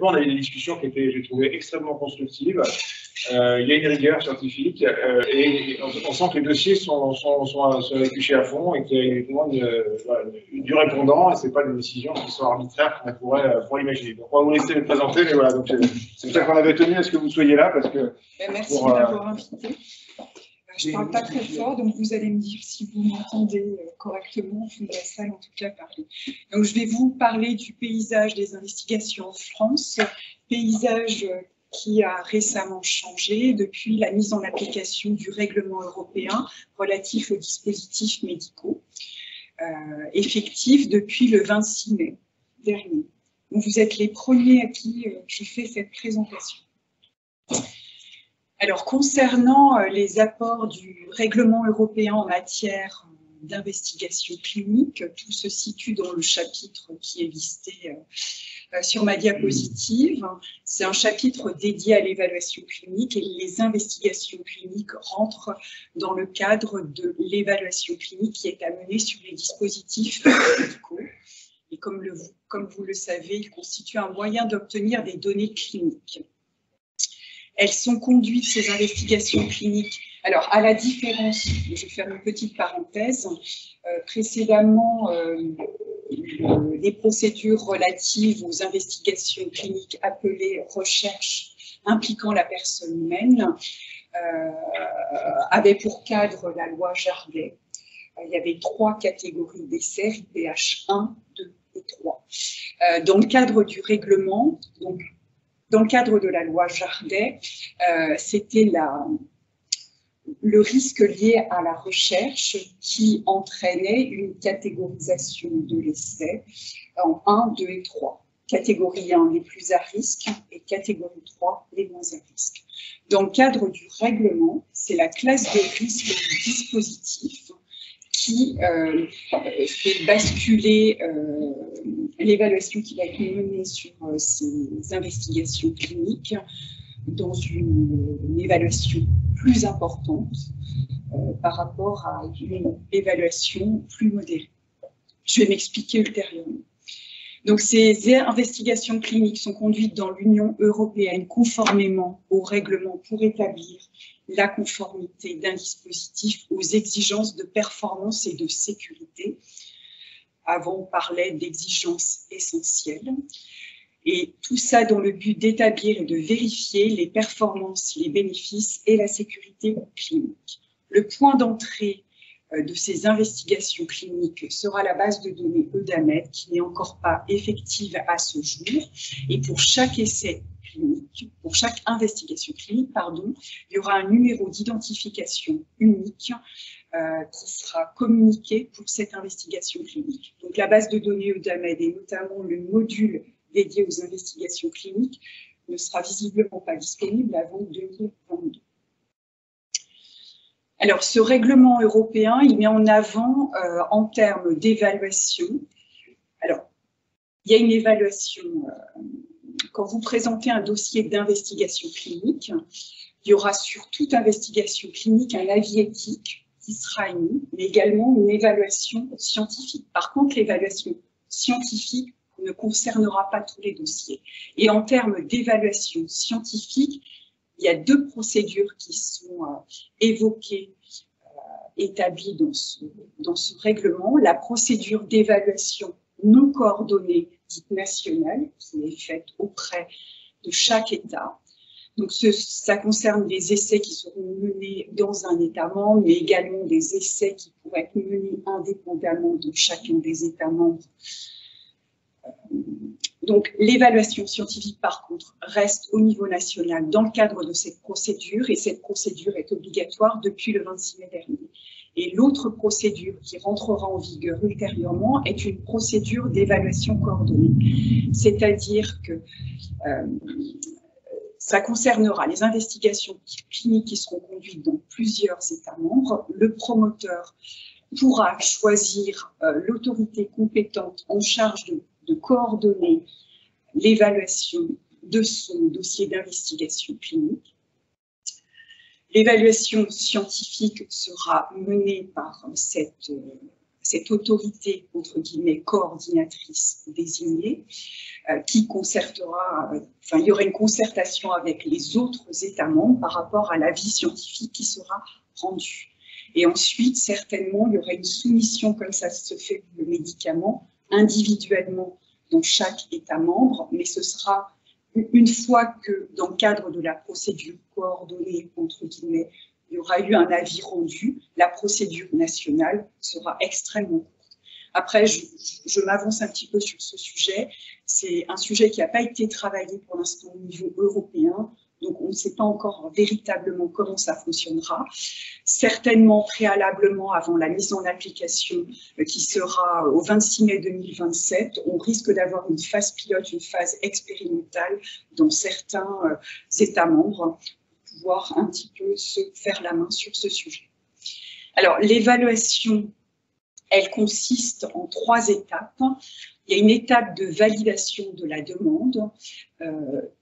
On a eu des discussions qui étaient, j'ai trouvé, extrêmement constructives. Il y a une rigueur scientifique et on sent que les dossiers sont épluchés à fond et qu'il y a évidemment du répondant et ce n'est pas des décisions qui sont arbitraires qu'on pourrait imaginer. Donc on va vous laisser les présenter, mais voilà, c'est pour ça qu'on avait tenu à ce que vous soyez là parce que. Merci de m'avoir invité. Je ne parle pas très fort, donc vous allez me dire si vous m'entendez correctement, je la salle en tout cas parler. Donc je vais vous parler du paysage des investigations en France, paysage qui a récemment changé depuis la mise en application du règlement européen relatif aux dispositifs médicaux, effectif depuis le 26 mai dernier. Donc vous êtes les premiers à qui je fais cette présentation. Alors, concernant les apports du règlement européen en matière d'investigation clinique, tout se situe dans le chapitre qui est listé sur ma diapositive. C'est un chapitre dédié à l'évaluation clinique et les investigations cliniques rentrent dans le cadre de l'évaluation clinique qui est à mener sur les dispositifs médicaux. Et comme vous le savez, il constitue un moyen d'obtenir des données cliniques. Elles sont conduites, ces investigations cliniques. Alors, à la différence, je vais faire une petite parenthèse, précédemment, les procédures relatives aux investigations cliniques appelées recherche impliquant la personne humaine avaient pour cadre la loi Jardé. Il y avait 3 catégories d'essais, IPH 1, 2 et 3. Dans le cadre du règlement, donc, dans le cadre de la loi Jardé, c'était le risque lié à la recherche qui entraînait une catégorisation de l'essai en 1, 2 et 3. Catégorie 1, les plus à risque, et catégorie 3, les moins à risque. Dans le cadre du règlement, c'est la classe de risque du dispositif qui fait basculer l'évaluation qui va être menée sur ces investigations cliniques dans une évaluation plus importante par rapport à une évaluation plus modérée. Je vais m'expliquer ultérieurement. Donc, ces investigations cliniques sont conduites dans l'Union européenne conformément au règlement pour établir la conformité d'un dispositif aux exigences de performance et de sécurité. Avant, on parlait d'exigences essentielles. Et tout ça dans le but d'établir et de vérifier les performances, les bénéfices et la sécurité clinique. Le point d'entrée de ces investigations cliniques sera la base de données EUDAMED qui n'est encore pas effective à ce jour. Et pour chaque essai clinique, pour chaque investigation clinique, pardon, il y aura un numéro d'identification unique qui sera communiqué pour cette investigation clinique. Donc la base de données EUDAMED et notamment le module dédié aux investigations cliniques ne sera visiblement pas disponible avant 2022. Alors, ce règlement européen, il met en avant en termes d'évaluation. Alors, il y a une évaluation, quand vous présentez un dossier d'investigation clinique, il y aura sur toute investigation clinique un avis éthique qui sera émis, mais également une évaluation scientifique. Par contre, l'évaluation scientifique ne concernera pas tous les dossiers. Et en termes d'évaluation scientifique, il y a 2 procédures qui sont évoquées, établies dans ce règlement. La procédure d'évaluation non coordonnée, dite nationale, qui est faite auprès de chaque État. Donc, ça concerne des essais qui seront menés dans un État membre, mais également des essais qui pourraient être menés indépendamment de chacun des États membres. Donc, l'évaluation scientifique, par contre, reste au niveau national dans le cadre de cette procédure, et cette procédure est obligatoire depuis le 26 mai dernier. Et l'autre procédure qui rentrera en vigueur ultérieurement est une procédure d'évaluation coordonnée. C'est-à-dire que ça concernera les investigations cliniques qui seront conduites dans plusieurs États membres. Le promoteur pourra choisir l'autorité compétente en charge de coordonner l'évaluation de son dossier d'investigation clinique. L'évaluation scientifique sera menée par cette cette autorité, entre guillemets, coordinatrice désignée, qui concertera, enfin, il y aura une concertation avec les autres États membres par rapport à l'avis scientifique qui sera rendu. Et ensuite, certainement, il y aura une soumission, comme ça se fait pour le médicament, individuellement dans chaque État membre, mais ce sera une fois que, dans le cadre de la procédure coordonnée, entre guillemets, il y aura eu un avis rendu, la procédure nationale sera extrêmement courte. Après, je m'avance un petit peu sur ce sujet. C'est un sujet qui n'a pas été travaillé pour l'instant au niveau européen, donc on ne sait pas encore véritablement comment ça fonctionnera. Certainement, préalablement, avant la mise en application qui sera au 26 mai 2027, on risque d'avoir une phase pilote, une phase expérimentale dans certains États membres pour pouvoir un petit peu se faire la main sur ce sujet. Alors, l'évaluation, elle consiste en 3 étapes. Il y a une étape de validation de la demande,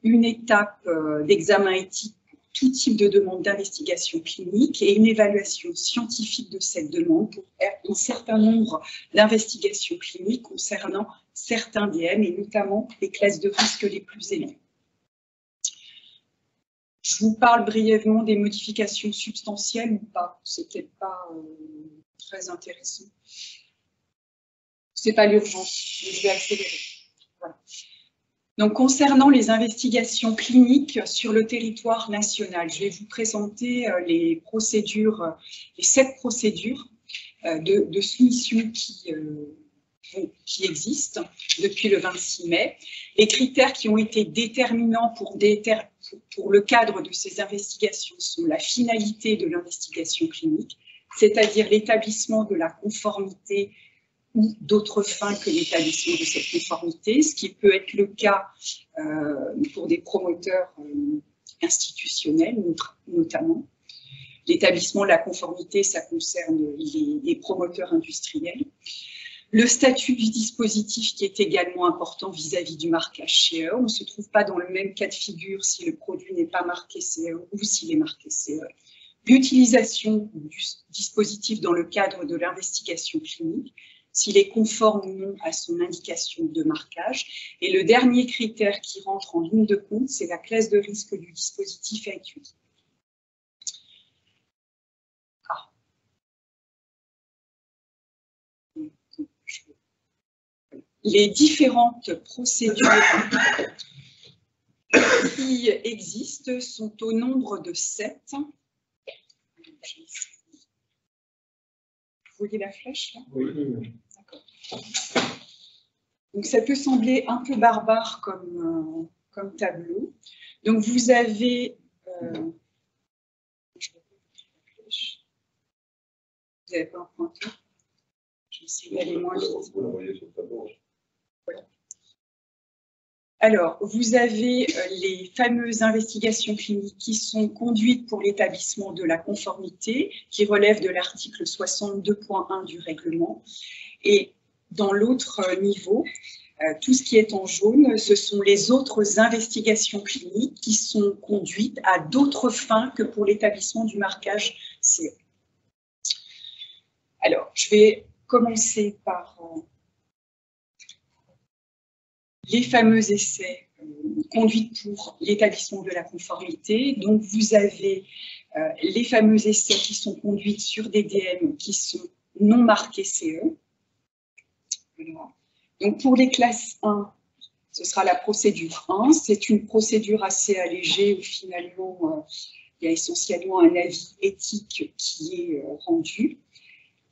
une étape d'examen éthique pour tout type de demande d'investigation clinique et une évaluation scientifique de cette demande pour un certain nombre d'investigations cliniques concernant certains DM et notamment les classes de risque les plus élevées. Je vous parle brièvement des modifications substantielles ou pas, c'est peut-être pas très intéressant. C'est pas l'urgence, mais je vais accélérer. Voilà. Donc, concernant les investigations cliniques sur le territoire national, je vais vous présenter les procédures, les 7 procédures de soumission qui existent depuis le 26 mai. Les critères qui ont été déterminants pour le cadre de ces investigations sont la finalité de l'investigation clinique, c'est-à-dire l'établissement de la conformité ou d'autres fins que l'établissement de cette conformité, ce qui peut être le cas pour des promoteurs institutionnels notamment. L'établissement de la conformité, ça concerne les promoteurs industriels. Le statut du dispositif qui est également important vis-à-vis du marquage CE. On ne se trouve pas dans le même cas de figure si le produit n'est pas marqué CE ou s'il est marqué CE. L'utilisation du dispositif dans le cadre de l'investigation clinique, s'il est conforme ou non à son indication de marquage. Et le dernier critère qui rentre en ligne de compte, c'est la classe de risque du dispositif à étudier. Les différentes procédures qui existent sont au nombre de 7. Vous voyez la flèche là? Oui. D'accord. Donc ça peut sembler un peu barbare comme tableau. Donc vous avez vous n'avez pas un pointeur? Je vais essayer d'aller moins vite. Vous l'envoyez sur le tableau. Voilà. Alors, vous avez les fameuses investigations cliniques qui sont conduites pour l'établissement de la conformité, qui relèvent de l'article 62.1 du règlement. Et dans l'autre niveau, tout ce qui est en jaune, ce sont les autres investigations cliniques qui sont conduites à d'autres fins que pour l'établissement du marquage CE. Alors, je vais commencer par les fameux essais conduits pour l'établissement de la conformité. Donc, vous avez les fameux essais qui sont conduits sur des DM qui sont non marqués CE. Voilà. Donc, pour les classes 1, ce sera la procédure 1. C'est une procédure assez allégée où finalement, il y a essentiellement un avis éthique qui est rendu.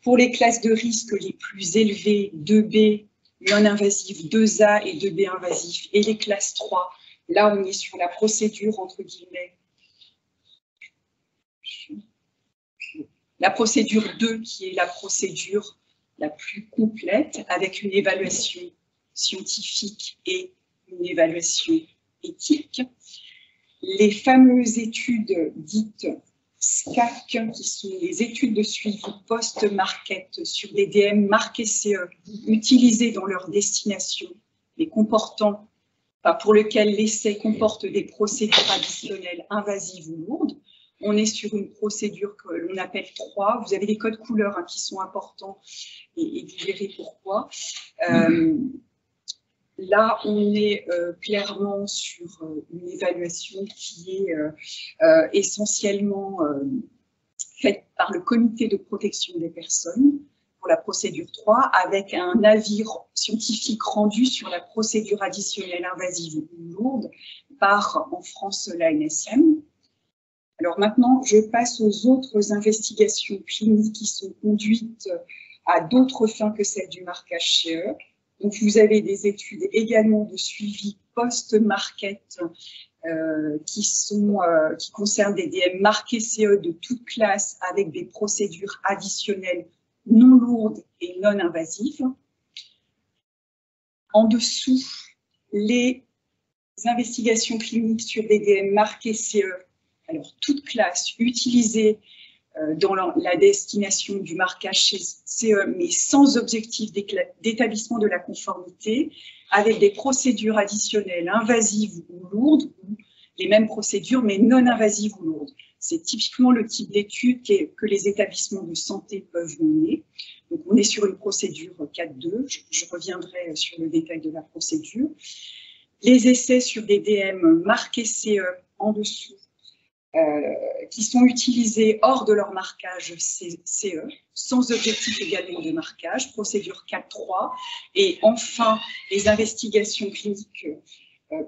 Pour les classes de risque les plus élevées, 2B, non-invasif, 2A et 2B invasif, et les classes 3, là on est sur la procédure entre guillemets, la procédure 2 qui est la procédure la plus complète avec une évaluation scientifique et une évaluation éthique. Les fameuses études dites SCAC, qui sont les études de suivi post-market sur des DM marqués CE, utilisés dans leur destination, mais comportant, pour lequel l'essai comporte des procédures additionnelles invasives ou lourdes. on est sur une procédure que l'on appelle 3. Vous avez des codes couleurs qui sont importants et vous verrez pourquoi. Là, on est clairement sur une évaluation qui est essentiellement faite par le comité de protection des personnes pour la procédure 3, avec un avis scientifique rendu sur la procédure additionnelle invasive ou lourde par, en France, l'ANSM. Alors maintenant, je passe aux autres investigations cliniques qui sont conduites à d'autres fins que celles du marquage CE. Donc, vous avez des études également de suivi post-market qui concernent des DM marqués CE de toute classe avec des procédures additionnelles non lourdes et non invasives. En dessous, les investigations cliniques sur des DM marqués CE, alors toute classe utilisée dans la destination du marquage CE, mais sans objectif d'établissement de la conformité, avec des procédures additionnelles invasives ou lourdes, ou les mêmes procédures, mais non invasives ou lourdes. C'est typiquement le type d'études que les établissements de santé peuvent mener. Donc, on est sur une procédure 4.2. Je reviendrai sur le détail de la procédure. Les essais sur des DM marqués CE en dessous, qui sont utilisés hors de leur marquage CE, sans objectif également de marquage, procédure 4.3. Et enfin, les investigations cliniques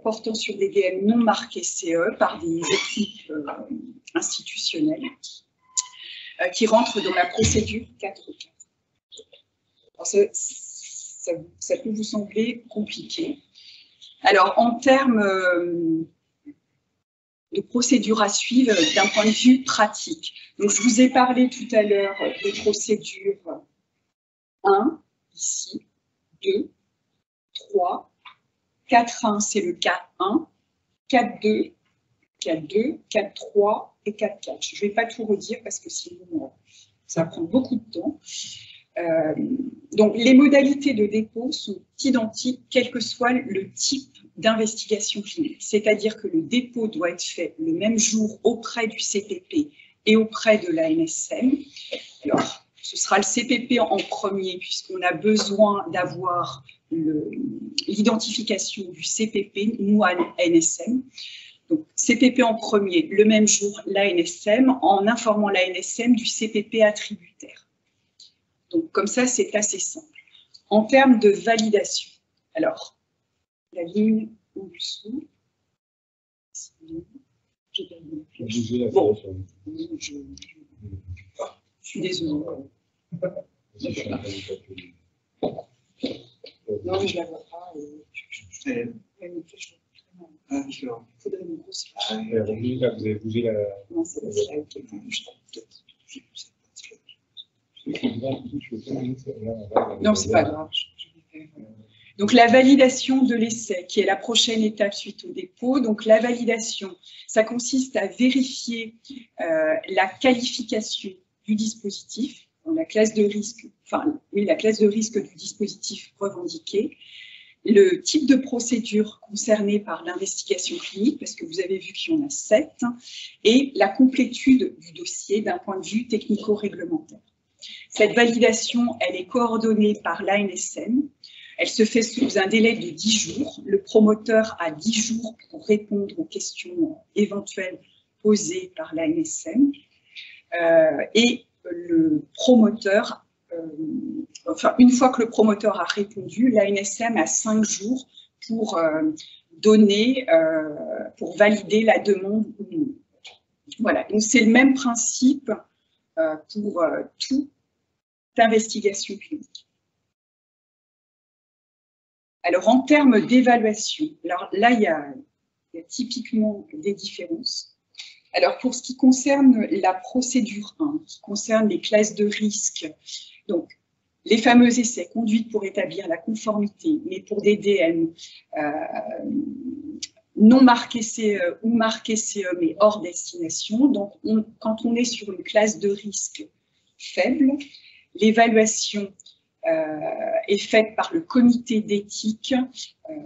portant sur des DM non marqués CE par des équipes institutionnelles qui rentrent dans la procédure 4.4. Ça peut vous sembler compliqué. Alors, en termes de procédures à suivre d'un point de vue pratique. Donc, je vous ai parlé tout à l'heure des procédures 1, ici, 2, 3, 4.1, c'est le cas 1, 4.2, 4.2, 4.3 et 4.4. Je ne vais pas tout redire parce que sinon, ça prend beaucoup de temps. Donc, les modalités de dépôt sont identiques, quel que soit le type d'investigation clinique. C'est-à-dire que le dépôt doit être fait le même jour auprès du CPP et auprès de l'ANSM. Alors, ce sera le CPP en premier, puisqu'on a besoin d'avoir l'identification du CPP, nous à l'ANSM. Donc, CPP en premier, le même jour, l'ANSM, en informant l'ANSM du CPP attributaire. Donc, comme ça, c'est assez simple. En termes de validation, alors, la ligne en dessous, j'ai perdu la flèche. Bon, je suis désolée. Non, mais je ne la vois pas. Il faudrait une grosse flèche. Vous avez bougé la... Non, c'est la slide. Non, c'est pas grave. Donc, la validation de l'essai, qui est la prochaine étape suite au dépôt. Donc, la validation, ça consiste à vérifier la qualification du dispositif, dans la classe de risque, la classe de risque du dispositif revendiqué, le type de procédure concernée par l'investigation clinique, parce que vous avez vu qu'il y en a 7, et la complétude du dossier d'un point de vue technico-réglementaire. Cette validation, elle est coordonnée par l'ANSM. Elle se fait sous un délai de 10 jours. Le promoteur a 10 jours pour répondre aux questions éventuelles posées par l'ANSM. Et le promoteur, une fois que le promoteur a répondu, l'ANSM a 5 jours pour pour valider la demande ou non. Voilà, donc c'est le même principe pour toute investigation clinique. Alors, en termes d'évaluation, alors là, il y a typiquement des différences. Alors, pour ce qui concerne la procédure 1, qui concerne les classes de risque, donc les fameux essais conduits pour établir la conformité, mais pour des DM non marqués CE ou marqués CE, mais hors destination. Donc, quand on est sur une classe de risque faible, l'évaluation est faite par le comité d'éthique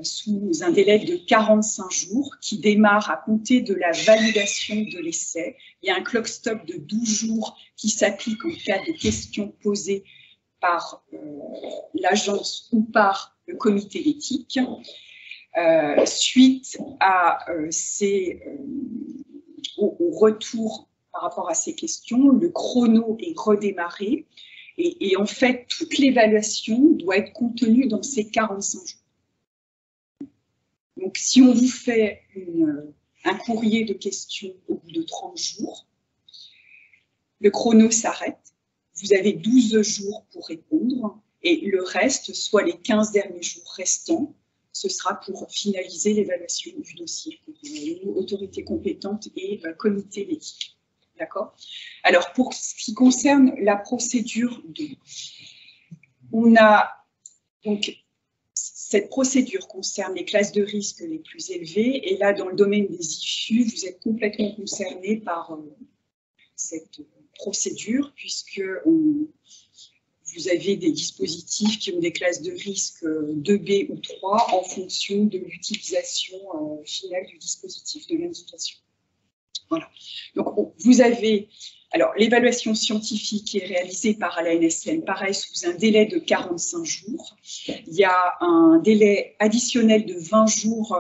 sous un délai de 45 jours qui démarre à compter de la validation de l'essai. Il y a un clock stop de 12 jours qui s'applique en cas de questions posées par l'agence ou par le comité d'éthique. Suite à au retour par rapport à ces questions, le chrono est redémarré et en fait, toute l'évaluation doit être contenue dans ces 45 jours. Donc, si on vous fait un courrier de questions au bout de 30 jours, le chrono s'arrête, vous avez 12 jours pour répondre et le reste, soit les 15 derniers jours restants, ce sera pour finaliser l'évaluation du dossier. Autorité compétente et comité d'éthique. D'accord ? Alors, pour ce qui concerne la procédure 2, on a donc cette procédure concerne les classes de risque les plus élevées. Et là, dans le domaine des IFU, vous êtes complètement concerné par cette procédure, puisque vous avez des dispositifs qui ont des classes de risque 2B ou 3 en fonction de l'utilisation finale du dispositif, de l'indication. Voilà. Donc, vous avez alors l'évaluation scientifique est réalisée par l'ANSM, pareil, sous un délai de 45 jours. Il y a un délai additionnel de 20 jours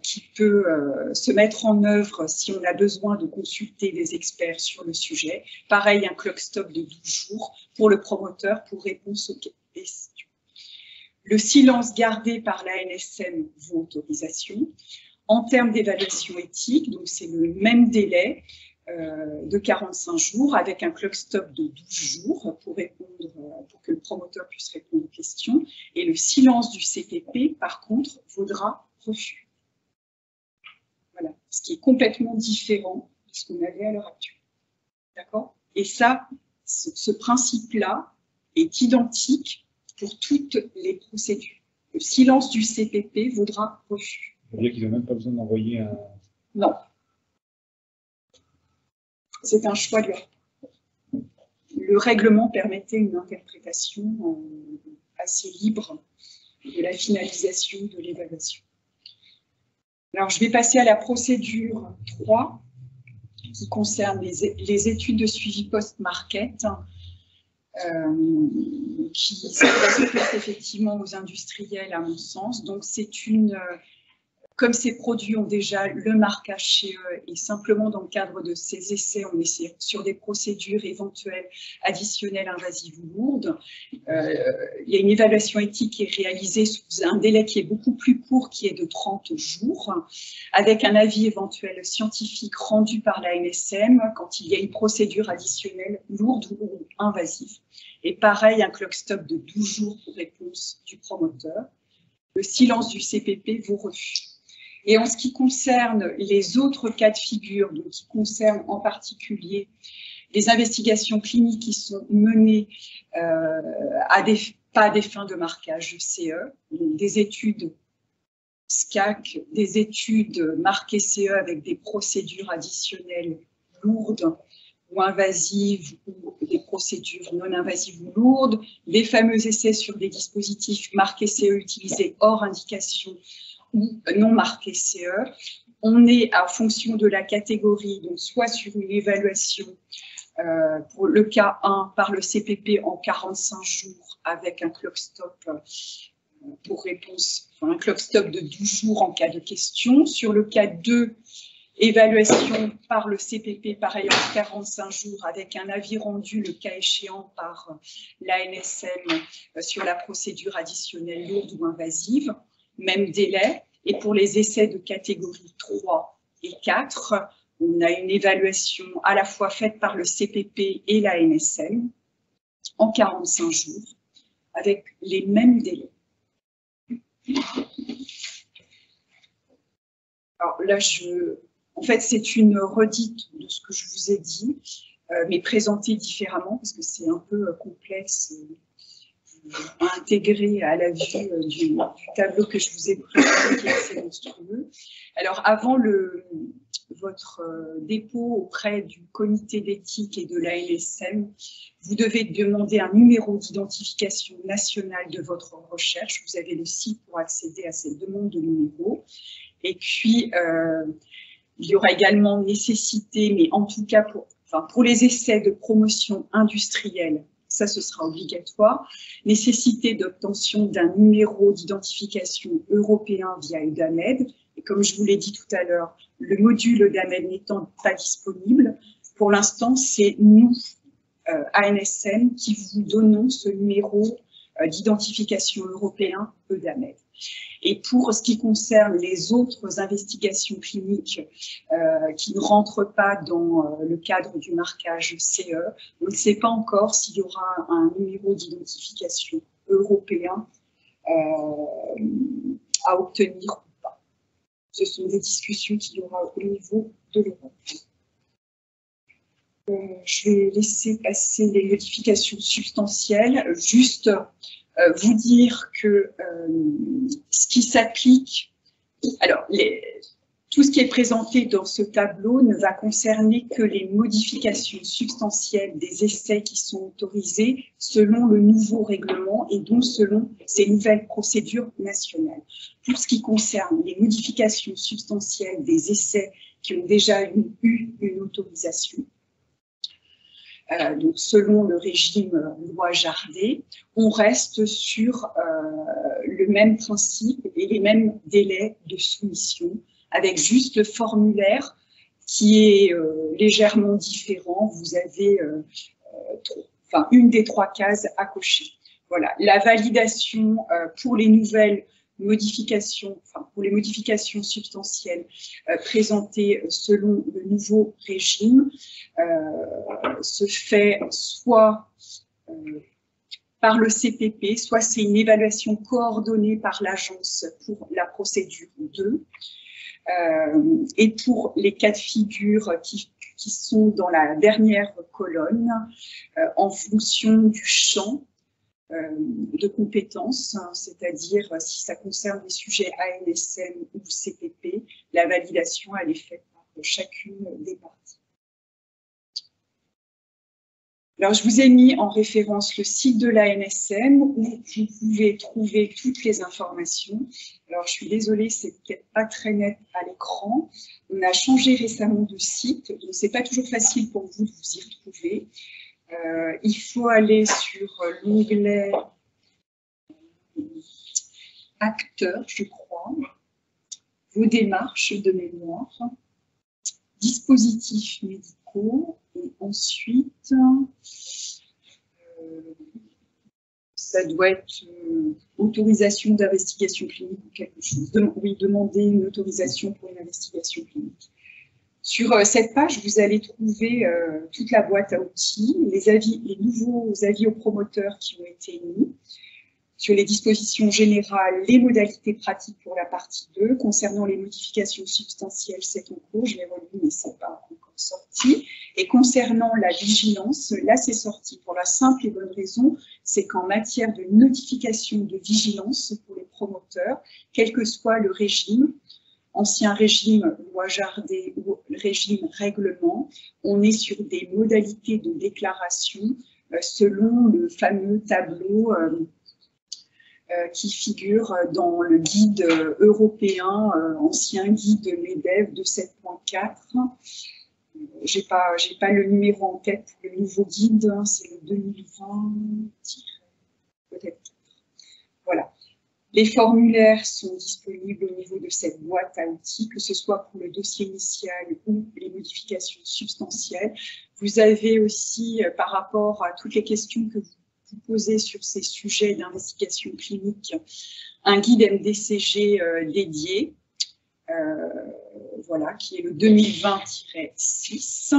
qui peut se mettre en œuvre si on a besoin de consulter des experts sur le sujet. Pareil, un clock stop de 12 jours pour le promoteur pour réponse aux questions. Le silence gardé par l'ANSM vaut autorisation. En termes d'évaluation éthique, donc c'est le même délai de 45 jours avec un clock stop de 12 jours pour que le promoteur puisse répondre aux questions. Et le silence du CPP, par contre, vaudra refus. Voilà, ce qui est complètement différent de ce qu'on avait à l'heure actuelle. D'accord ? Et ça, ce principe-là est identique pour toutes les procédures. Le silence du CPP vaudra refus. Ça veut dire qu'ils n'ont même pas besoin d'envoyer un... Non. C'est un choix de leur... Le règlement permettait une interprétation assez libre de la finalisation de l'évaluation. Alors, je vais passer à la procédure 3, qui concerne les études de suivi post-market, qui s'adressent effectivement aux industriels, à mon sens. Donc, c'est une... Comme ces produits ont déjà le marquage CE et simplement dans le cadre de ces essais, on est sur des procédures éventuelles additionnelles, invasives ou lourdes. Il y a une évaluation éthique qui est réalisée sous un délai qui est beaucoup plus court, qui est de 30 jours, avec un avis éventuel scientifique rendu par l'ANSM quand il y a une procédure additionnelle lourde ou invasive. Et pareil, un clock stop de 12 jours pour réponse du promoteur. Le silence du CPP vaut refus. Et en ce qui concerne les autres cas de figure, donc qui concernent en particulier les investigations cliniques qui sont menées pas à des fins de marquage CE, donc des études SCAC, des études marquées CE avec des procédures additionnelles lourdes ou invasives ou des procédures non invasives ou lourdes, les fameux essais sur des dispositifs marqués CE utilisés hors indication ou non marqué CE, on est en fonction de la catégorie, donc soit sur une évaluation pour le cas 1 par le CPP en 45 jours avec un clock stop pour réponse, enfin un clock stop de 12 jours en cas de question. Sur le cas 2, évaluation par le CPP pareil en 45 jours avec un avis rendu le cas échéant par l'ANSM sur la procédure additionnelle lourde ou invasive. Même délai, et pour les essais de catégorie 3 et 4, on a une évaluation à la fois faite par le CPP et la NSM en 45 jours, avec les mêmes délais. Alors là, en fait, c'est une redite de ce que je vous ai dit, mais présenté différemment, parce que c'est un peu complexe à intégrer à la vue du tableau que je vous ai présenté, qui est assez monstrueux. Alors, avant dépôt auprès du comité d'éthique et de l'ANSM, vous devez demander un numéro d'identification nationale de votre recherche. Vous avez le site pour accéder à cette demande de numéro. Et puis, il y aura également nécessité, mais en tout cas pour les essais de promotion industrielle, ça ce sera obligatoire, nécessité d'obtention d'un numéro d'identification européen via EUDAMED. Et comme je vous l'ai dit tout à l'heure, le module EUDAMED n'étant pas disponible, pour l'instant, c'est nous, ANSM, qui vous donnons ce numéro d'identification européen EUDAMED. Et pour ce qui concerne les autres investigations cliniques qui ne rentrent pas dans le cadre du marquage CE, on ne sait pas encore s'il y aura un numéro d'identification européen à obtenir ou pas. Ce sont des discussions qu'il y aura au niveau de l'Europe. Je vais laisser passer les modifications substantielles. Juste vous dire que ce qui s'applique, alors tout ce qui est présenté dans ce tableau ne va concerner que les modifications substantielles des essais qui sont autorisés selon le nouveau règlement et donc selon ces nouvelles procédures nationales. Tout ce qui concerne les modifications substantielles des essais qui ont déjà eu une autorisation, donc selon le régime loi Jardé, on reste sur le même principe et les mêmes délais de soumission, avec juste le formulaire qui est légèrement différent. Vous avez une des 3 cases à cocher. Voilà, la validation pour les nouvelles modifications, pour les modifications substantielles présentées selon le nouveau régime se fait soit par le CPP, soit c'est une évaluation coordonnée par l'agence pour la procédure 2. Et pour les cas de figure qui sont dans la dernière colonne, en fonction du champ de compétences, c'est-à-dire si ça concerne les sujets ANSM ou CPP, la validation elle est faite par chacune des parties. Alors, je vous ai mis en référence le site de l'ANSM où vous pouvez trouver toutes les informations. Alors, je suis désolée, c'est peut-être pas très net à l'écran. On a changé récemment de site, donc c'est pas toujours facile pour vous de vous y retrouver. Il faut aller sur l'onglet acteurs, je crois, vos démarches de mémoire, dispositifs médicaux, et ensuite, ça doit être autorisation d'investigation clinique ou quelque chose. Oui, demander une autorisation pour une investigation clinique. Sur cette page, vous allez trouver toute la boîte à outils, les nouveaux avis aux promoteurs qui ont été émis, sur les dispositions générales, les modalités pratiques pour la partie 2. Concernant les modifications substantielles, c'est en cours, je l'ai relu, mais ce n'est pas encore sorti. Et concernant la vigilance, là, c'est sorti pour la simple et bonne raison, c'est qu'en matière de notification de vigilance pour les promoteurs, quel que soit le régime, ancien régime loi Jardé ou régime règlement, on est sur des modalités de déclaration selon le fameux tableau qui figure dans le guide européen, ancien guide MEDEV de 7.4. J'ai pas le numéro en tête pour le nouveau guide, c'est le 2020, peut-être. Voilà. Les formulaires sont disponibles au niveau de cette boîte à outils, que ce soit pour le dossier initial ou les modifications substantielles. Vous avez aussi, par rapport à toutes les questions que vous posez sur ces sujets d'investigation clinique, un guide MDCG dédié, voilà, qui est le 2020-6.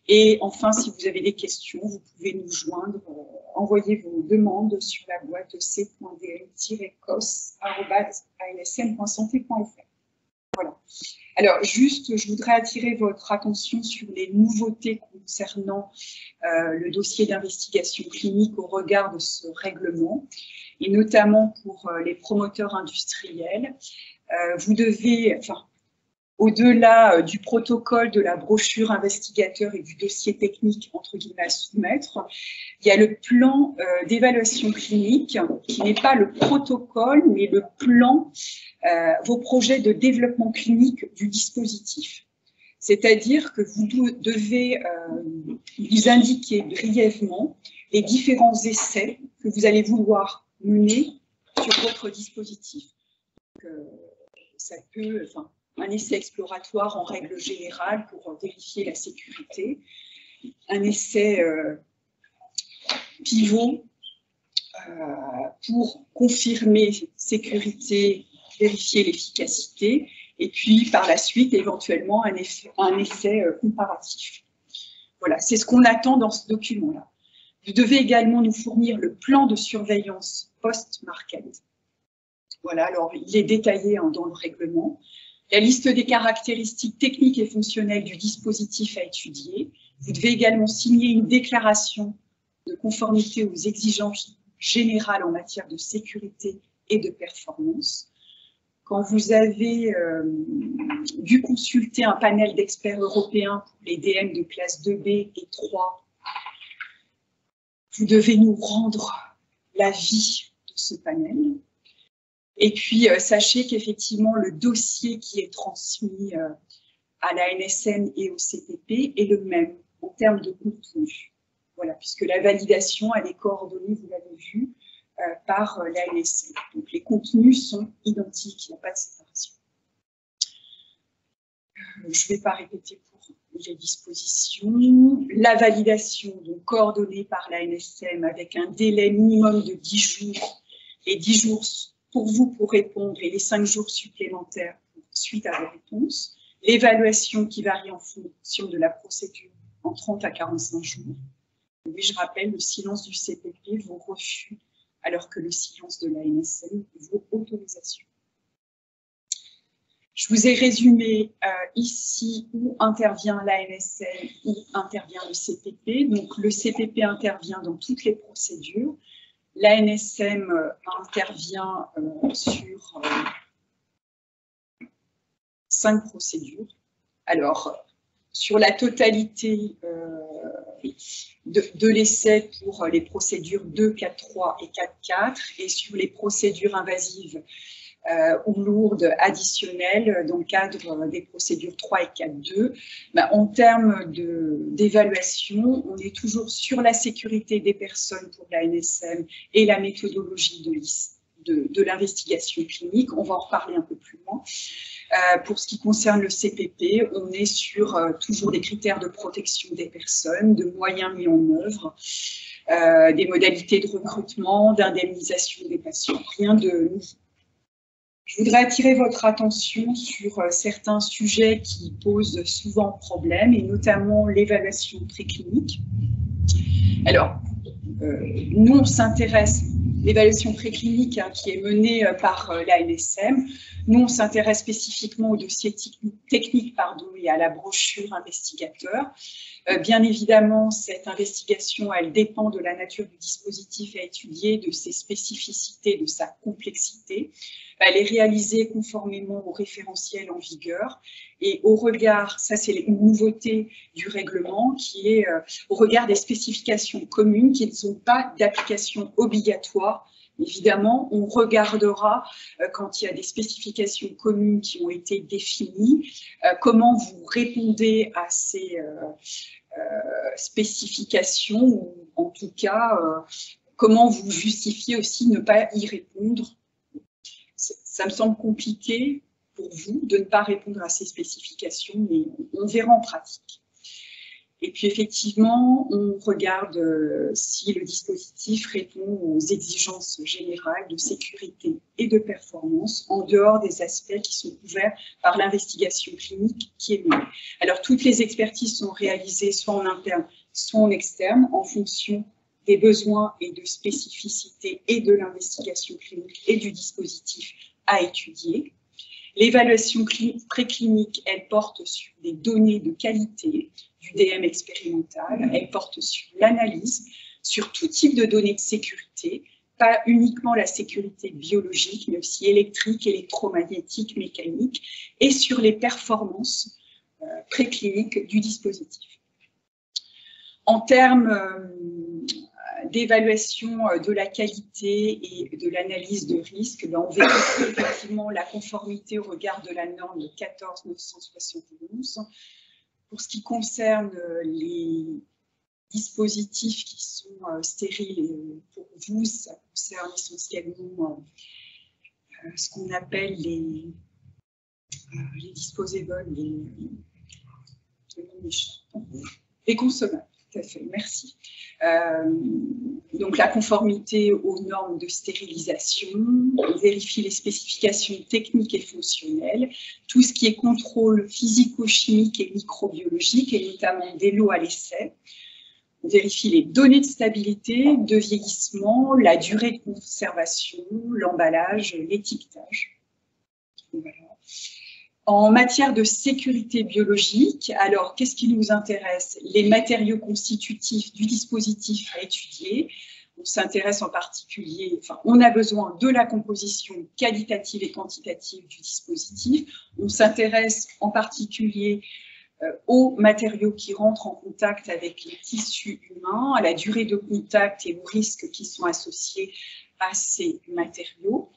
Et enfin, si vous avez des questions, vous pouvez nous joindre, envoyer vos demandes sur la boîte c.dm-cos@ansm.santé.fr. Voilà. Alors, juste, je voudrais attirer votre attention sur les nouveautés concernant le dossier d'investigation clinique au regard de ce règlement, et notamment pour les promoteurs industriels. Vous devez, enfin, Au-delà du protocole, de la brochure investigateur et du dossier technique, entre guillemets, à soumettre, il y a le plan d'évaluation clinique, qui n'est pas le protocole, mais le plan, vos projets de développement clinique du dispositif. C'est-à-dire que vous devez vous indiquer brièvement les différents essais que vous allez vouloir mener sur votre dispositif. Donc, ça peut, enfin, un essai exploratoire en règle générale pour vérifier la sécurité, un essai pivot pour confirmer sécurité, vérifier l'efficacité, et puis par la suite éventuellement un essai comparatif. Voilà, c'est ce qu'on attend dans ce document-là. Vous devez également nous fournir le plan de surveillance post-market. Voilà, alors il est détaillé dans le règlement. La liste des caractéristiques techniques et fonctionnelles du dispositif à étudier. Vous devez également signer une déclaration de conformité aux exigences générales en matière de sécurité et de performance. Quand vous avez dû consulter un panel d'experts européens pour les DM de classe 2B et 3, vous devez nous rendre l'avis de ce panel. Et puis, sachez qu'effectivement, le dossier qui est transmis à la NSM et au CPP est le même en termes de contenu. Voilà, puisque la validation, elle est coordonnée, vous l'avez vu, par la NSM. Donc, les contenus sont identiques, il n'y a pas de séparation. Je ne vais pas répéter pour les dispositions. La validation, donc coordonnée par la NSM avec un délai minimum de 10 jours et 10 jours pour vous pour répondre et les 5 jours supplémentaires suite à vos réponses. L'évaluation qui varie en fonction de la procédure en 30 à 45 jours. Oui, je rappelle, le silence du CPP vaut refus, alors que le silence de la NSM vaut autorisation. Je vous ai résumé ici où intervient la NSM, où intervient le CPP. Donc, le CPP intervient dans toutes les procédures. La NSM intervient sur 5 procédures. Alors, sur la totalité de l'essai pour les procédures 2, 4.3 et 4.4 et sur les procédures invasives ou lourdes additionnelles dans le cadre des procédures 3 et 4.2, en termes d'évaluation, on est toujours sur la sécurité des personnes pour la NSM et la méthodologie de l'investigation clinique. On va en reparler un peu plus loin. Pour ce qui concerne le CPP, on est sur toujours des critères de protection des personnes, de moyens mis en œuvre, des modalités de recrutement, d'indemnisation des patients. Rien de nouveau. Je voudrais attirer votre attention sur certains sujets qui posent souvent problème, et notamment l'évaluation préclinique. Alors, nous, on s'intéresse, l'évaluation préclinique qui est menée par la NSM, nous, on s'intéresse spécifiquement au dossier technique et à la brochure investigateur. Bien évidemment, cette investigation, elle dépend de la nature du dispositif à étudier, de ses spécificités, de sa complexité. Elle est réalisée conformément au référentiel en vigueur et au regard, ça c'est une nouveauté du règlement, qui est au regard des spécifications communes qui ne sont pas d'application obligatoire. Évidemment, on regardera quand il y a des spécifications communes qui ont été définies, comment vous répondez à ces spécifications, ou en tout cas, comment vous justifiez aussi ne pas y répondre. Ça me semble compliqué pour vous de ne pas répondre à ces spécifications, mais on verra en pratique. Et puis effectivement, on regarde si le dispositif répond aux exigences générales de sécurité et de performance en dehors des aspects qui sont couverts par l'investigation clinique qui est menée. Alors toutes les expertises sont réalisées soit en interne, soit en externe, en fonction des besoins et de spécificités et de l'investigation clinique et du dispositif à étudier. L'évaluation préclinique, elle porte sur des données de qualité du DM expérimental, elle porte sur l'analyse, sur tout type de données de sécurité, pas uniquement la sécurité biologique, mais aussi électrique, électromagnétique, mécanique, et sur les performances précliniques du dispositif. En termes d'évaluation de la qualité et de l'analyse de risque, on vérifie effectivement la conformité au regard de la norme 14971. Pour ce qui concerne les dispositifs qui sont stériles pour vous, ça concerne essentiellement ce qu'on appelle les disposables, les consommables. Tout à fait, merci. Donc la conformité aux normes de stérilisation, on vérifie les spécifications techniques et fonctionnelles, tout ce qui est contrôle physico-chimique et microbiologique, et notamment des lots à l'essai. On vérifie les données de stabilité, de vieillissement, la durée de conservation, l'emballage, l'étiquetage. Voilà. En matière de sécurité biologique, alors qu'est-ce qui nous intéresse? Les matériaux constitutifs du dispositif à étudier. On s'intéresse en particulier, on a besoin de la composition qualitative et quantitative du dispositif. On s'intéresse en particulier aux matériaux qui rentrent en contact avec les tissus humains, à la durée de contact et aux risques qui sont associés à ces matériaux.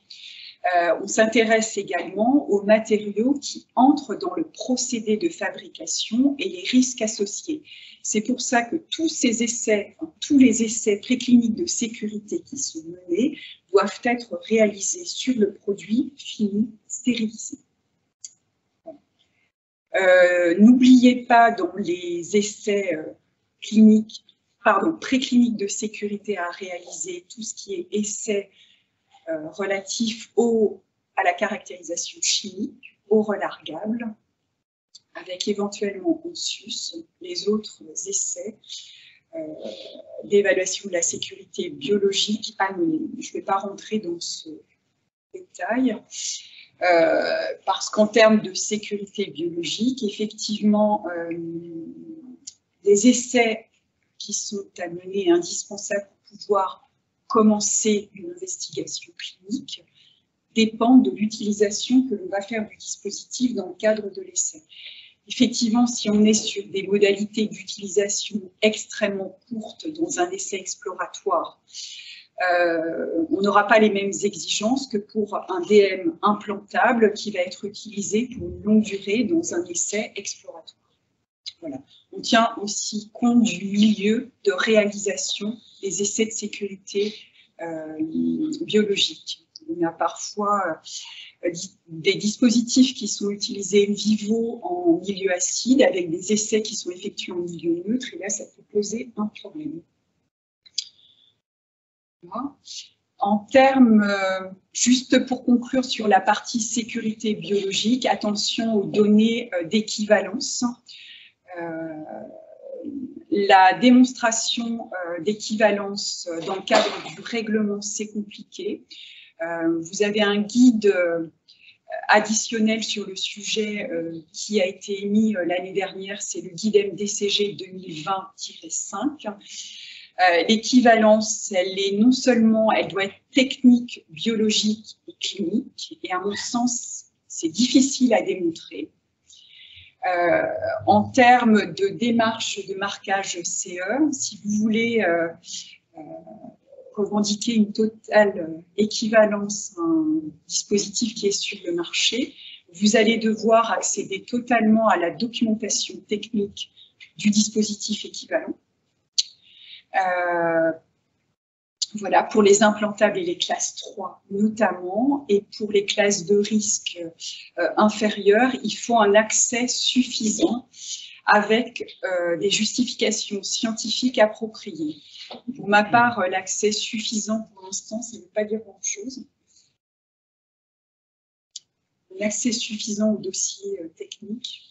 On s'intéresse également aux matériaux qui entrent dans le procédé de fabrication et les risques associés. C'est pour ça que tous les essais précliniques de sécurité qui sont menés doivent être réalisés sur le produit fini stérilisé. N'oubliez pas dans les essais précliniques de sécurité à réaliser tout ce qui est essais relatifs à la caractérisation chimique, au relargable, avec éventuellement en sus les autres essais d'évaluation de la sécurité biologique à mener. Je ne vais pas rentrer dans ce détail. Parce qu'en termes de sécurité biologique, effectivement, les essais qui sont à mener indispensables pour pouvoir commencer une investigation clinique dépendent de l'utilisation que l'on va faire du dispositif dans le cadre de l'essai. Effectivement, si on est sur des modalités d'utilisation extrêmement courtes dans un essai exploratoire, on n'aura pas les mêmes exigences que pour un DM implantable qui va être utilisé pour une longue durée dans un essai exploratoire. Voilà. On tient aussi compte du milieu de réalisation des essais de sécurité biologique. On a parfois des dispositifs qui sont utilisés in vivo en milieu acide avec des essais qui sont effectués en milieu neutre, et là, ça peut poser un problème. En termes, juste pour conclure sur la partie sécurité biologique, attention aux données d'équivalence. La démonstration d'équivalence dans le cadre du règlement, c'est compliqué. Vous avez un guide additionnel sur le sujet qui a été émis l'année dernière, c'est le guide MDCG 2020-5. L'équivalence, non seulement elle doit être technique, biologique et clinique, et à mon sens, c'est difficile à démontrer. En termes de démarche de marquage CE, si vous voulez revendiquer une totale équivalence à un dispositif qui est sur le marché, vous allez devoir accéder totalement à la documentation technique du dispositif équivalent. Voilà, pour les implantables et les classes 3 notamment, et pour les classes de risque inférieures, il faut un accès suffisant avec des justifications scientifiques appropriées. Pour ma part, l'accès suffisant pour l'instant, ça ne veut pas dire grand-chose. L'accès suffisant au dossier technique,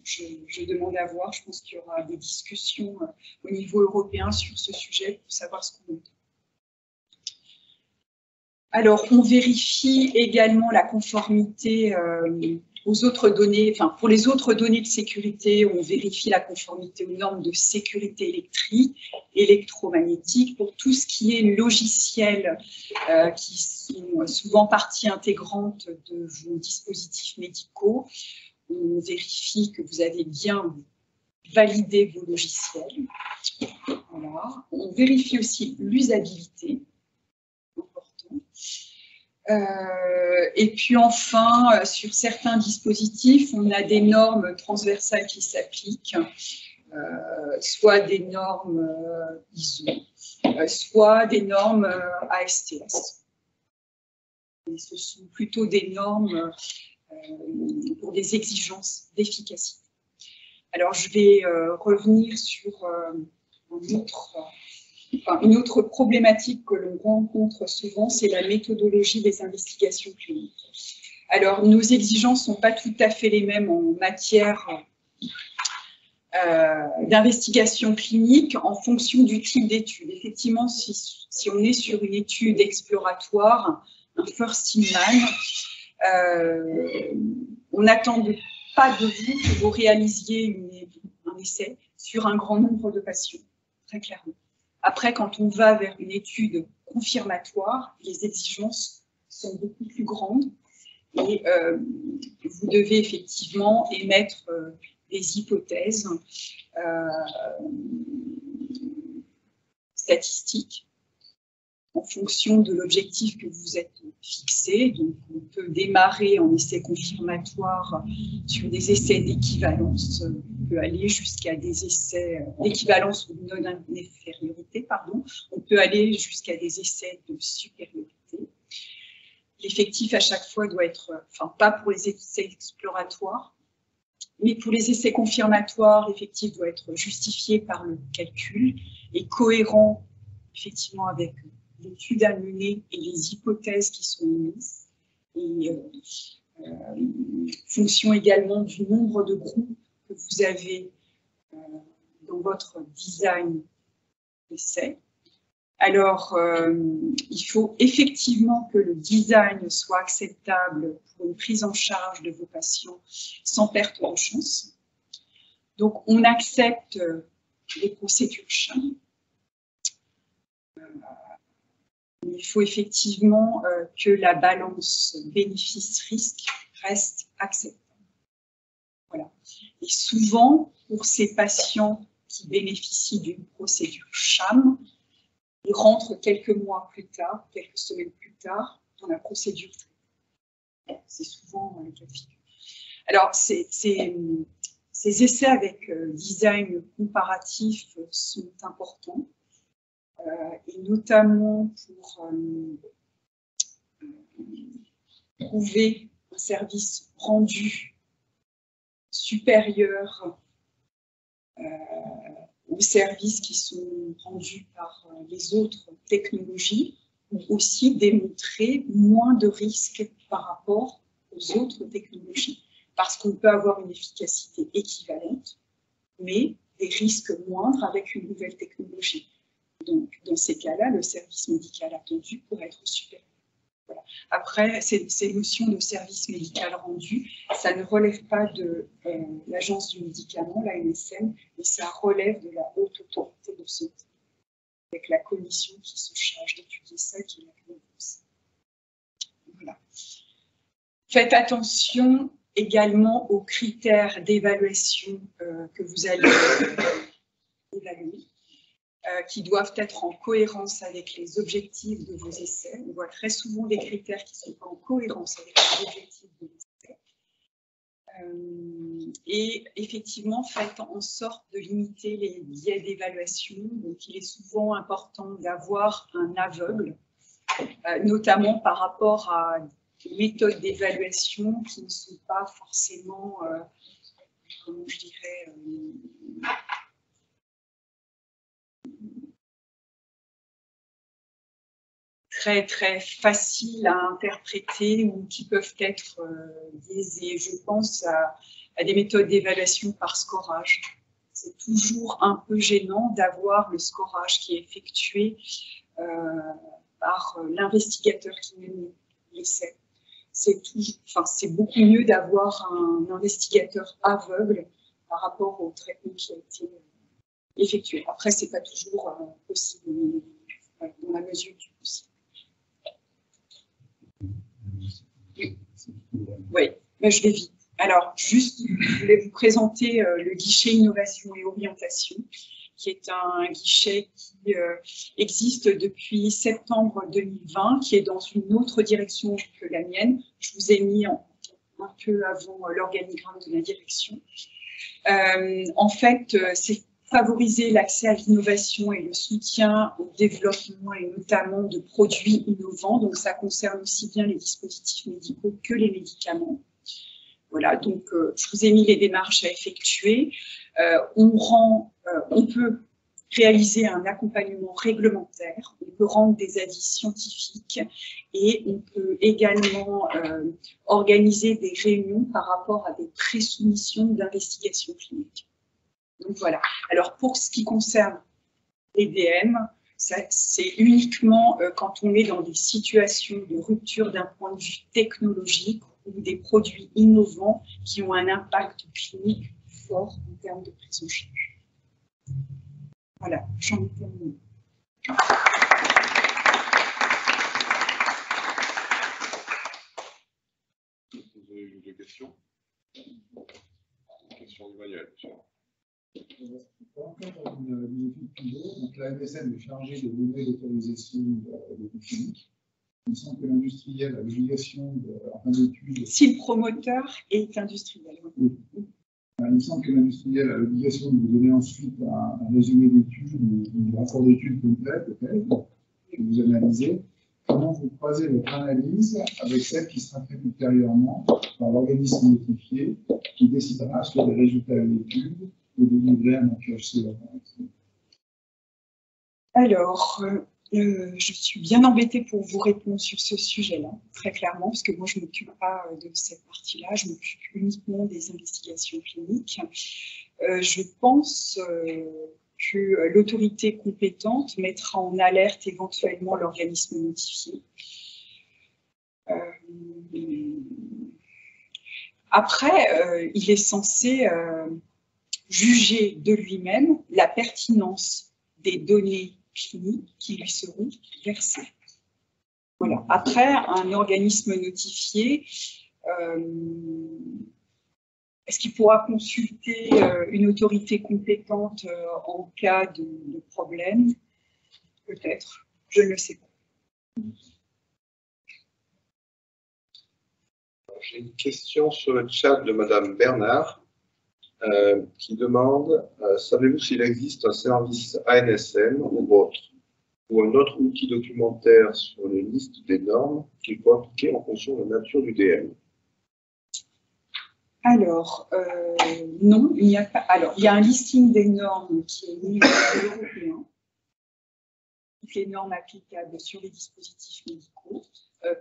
je demande à voir, je pense qu'il y aura des discussions au niveau européen sur ce sujet pour savoir ce qu'on entend. Alors, on vérifie également la conformité aux autres données, enfin, pour les autres données de sécurité, on vérifie la conformité aux normes de sécurité électrique, électromagnétique. Pour tout ce qui est logiciel, qui sont souvent partie intégrante de vos dispositifs médicaux, on vérifie que vous avez bien validé vos logiciels. Voilà. On vérifie aussi l'usabilité. Et puis enfin, sur certains dispositifs, on a des normes transversales qui s'appliquent, soit des normes ISO, soit des normes ASTS. Et ce sont plutôt des normes pour des exigences d'efficacité. Alors, je vais revenir sur une autre problématique que l'on rencontre souvent, c'est la méthodologie des investigations cliniques. Alors, nos exigences ne sont pas tout à fait les mêmes en matière d'investigation clinique en fonction du type d'étude. Effectivement, si on est sur une étude exploratoire, un first in man, on n'attend pas de vous que vous réalisiez un essai sur un grand nombre de patients, très clairement. Après, quand on va vers une étude confirmatoire, les exigences sont beaucoup plus grandes et vous devez effectivement émettre des hypothèses statistiques en fonction de l'objectif que vous êtes fixé. Donc, on peut démarrer en essai confirmatoire sur des essais d'équivalence, on peut aller jusqu'à des essais d'équivalence ou de non-infériorité, pardon. On peut aller jusqu'à des essais de supériorité. L'effectif à chaque fois doit être, enfin pas pour les essais exploratoires, mais pour les essais confirmatoires, l'effectif doit être justifié par le calcul et cohérent effectivement avec l'étude à mener et les hypothèses qui sont émises, et fonction également du nombre de groupes que vous avez dans votre design d'essai. Alors, il faut effectivement que le design soit acceptable pour une prise en charge de vos patients sans perte de chance. Donc, on accepte les procédures CHAM. Il faut effectivement que la balance bénéfice-risque reste acceptable. Voilà. Et souvent, pour ces patients qui bénéficient d'une procédure CHAM, ils rentrent quelques mois plus tard, quelques semaines plus tard, dans la procédure. C'est souvent le cas de figure. Alors, ces essais avec design comparatif sont importants. Et notamment pour trouver un service rendu supérieur aux services qui sont rendus par les autres technologies, ou aussi démontrer moins de risques par rapport aux autres technologies, parce qu'on peut avoir une efficacité équivalente, mais des risques moindres avec une nouvelle technologie. Donc, dans ces cas-là, le service médical attendu pourrait être supérieur. Voilà. Après, ces notions de service médical rendu, ça ne relève pas de l'Agence du médicament, l'ANSM, mais ça relève de la Haute Autorité de Santé, avec la commission qui se charge d'étudier ça, qui est la CNOS. Voilà. Faites attention également aux critères d'évaluation que vous allez évaluer. Qui doivent être en cohérence avec les objectifs de vos essais. On voit très souvent des critères qui ne sont pas en cohérence avec les objectifs de l'essai. Et effectivement, faites en sorte de limiter les biais d'évaluation. Donc, il est souvent important d'avoir un aveugle, notamment par rapport à des méthodes d'évaluation qui ne sont pas forcément, comment je dirais, très, très faciles à interpréter ou qui peuvent être biaisées. Je pense à des méthodes d'évaluation par scorage. C'est toujours un peu gênant d'avoir le scorage qui est effectué par l'investigateur qui mène l'essai. c'est beaucoup mieux d'avoir un investigateur aveugle par rapport au traitement qui a été effectué. Après, c'est pas toujours possible, mais dans la mesure du possible. Oui, mais je vais vite. Alors, juste, je voulais vous présenter le guichet innovation et orientation, qui est un guichet qui existe depuis septembre 2020, qui est dans une autre direction que la mienne. Je vous ai mis un peu avant l'organigramme de la direction. En fait, c'est favoriser l'accès à l'innovation et le soutien au développement et notamment de produits innovants. Donc, ça concerne aussi bien les dispositifs médicaux que les médicaments. Voilà, donc je vous ai mis les démarches à effectuer. On peut réaliser un accompagnement réglementaire, on peut rendre des avis scientifiques et on peut également organiser des réunions par rapport à des présoumissions d'investigation clinique. Donc voilà. Alors pour ce qui concerne les DM, c'est uniquement quand on est dans des situations de rupture d'un point de vue technologique ou des produits innovants qui ont un impact clinique fort en termes de prise en charge. Voilà, j'en ai terminé. Vous avez eu des questions? Question du manuel, monsieur. Dans une étude pilote, donc l'ANSM est chargée de donner l'autorisation de clinique. Il me semble que l'industriel a l'obligation d'étude. Si le promoteur est industriel. Oui. Il me semble que l'industriel a l'obligation de vous donner ensuite un résumé d'études ou un rapport d'études complet, peut-être, que vous analysez. Comment vous croisez votre analyse avec celle qui sera faite ultérieurement par l'organisme notifié qui décidera sur les résultats de l'étude ou de livrer un QHC. Alors, je suis bien embêtée pour vous répondre sur ce sujet-là, très clairement, parce que moi, je ne m'occupe pas de cette partie-là, je m'occupe uniquement des investigations cliniques. Je pense que l'autorité compétente mettra en alerte éventuellement l'organisme notifié. Après, il est censé juger de lui-même la pertinence des données cliniques qui lui seront versées. Voilà. Après, un organisme notifié, est-ce qu'il pourra consulter une autorité compétente en cas de problème? Peut-être, je ne sais pas. J'ai une question sur le chat de Madame Bernard qui demande savez-vous s'il existe un service ANSM ou autre, ou un autre outil documentaire sur les listes des normes qu'il faut appliquer en fonction de la nature du DM? Alors, non, il n'y a pas. Alors, il y a un listing des normes qui est mis au niveau européen. Toutes les normes applicables sur les dispositifs médicaux.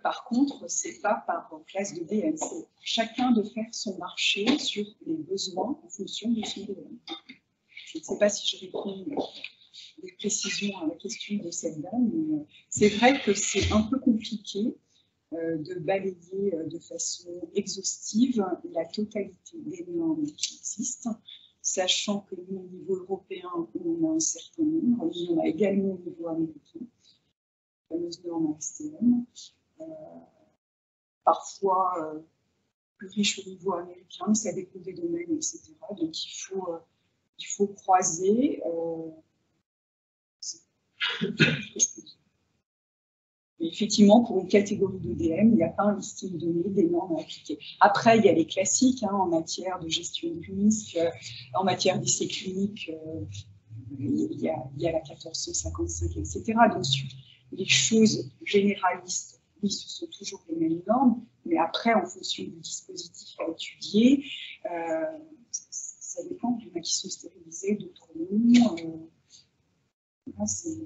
Par contre, ce n'est pas par classe de DM. C'est chacun de faire son marché sur les besoins en fonction de son DM. Je ne sais pas si je réponds des précisions à la question de cette dame, mais c'est vrai que c'est un peu compliqué de balayer de façon exhaustive la totalité des normes qui existent, sachant que nous, au niveau européen, on en a un certain nombre, il y en a également au niveau américain, la fameuse norme ASTM, parfois plus riche au niveau américain, ça dépend des domaines, etc. Donc il faut croiser. Mais effectivement, pour une catégorie de DM, il n'y a pas un listing donné des normes à appliquer. Après, il y a les classiques en matière de gestion de risque, en matière d'essais cliniques, il y a la 1455, etc. Donc, sur les choses généralistes, oui, ce sont toujours les mêmes normes, mais après, en fonction du dispositif à étudier, ça dépend. Il y en a qui sont stérilisés, d'autres non. C'est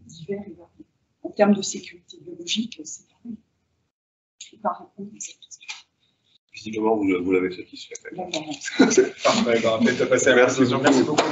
divers et varié. En termes de sécurité biologique, c'est pareil. Je ne peux pas répondre à cette question. Visiblement, vous l'avez satisfait. D'accord. Parfait. Merci beaucoup.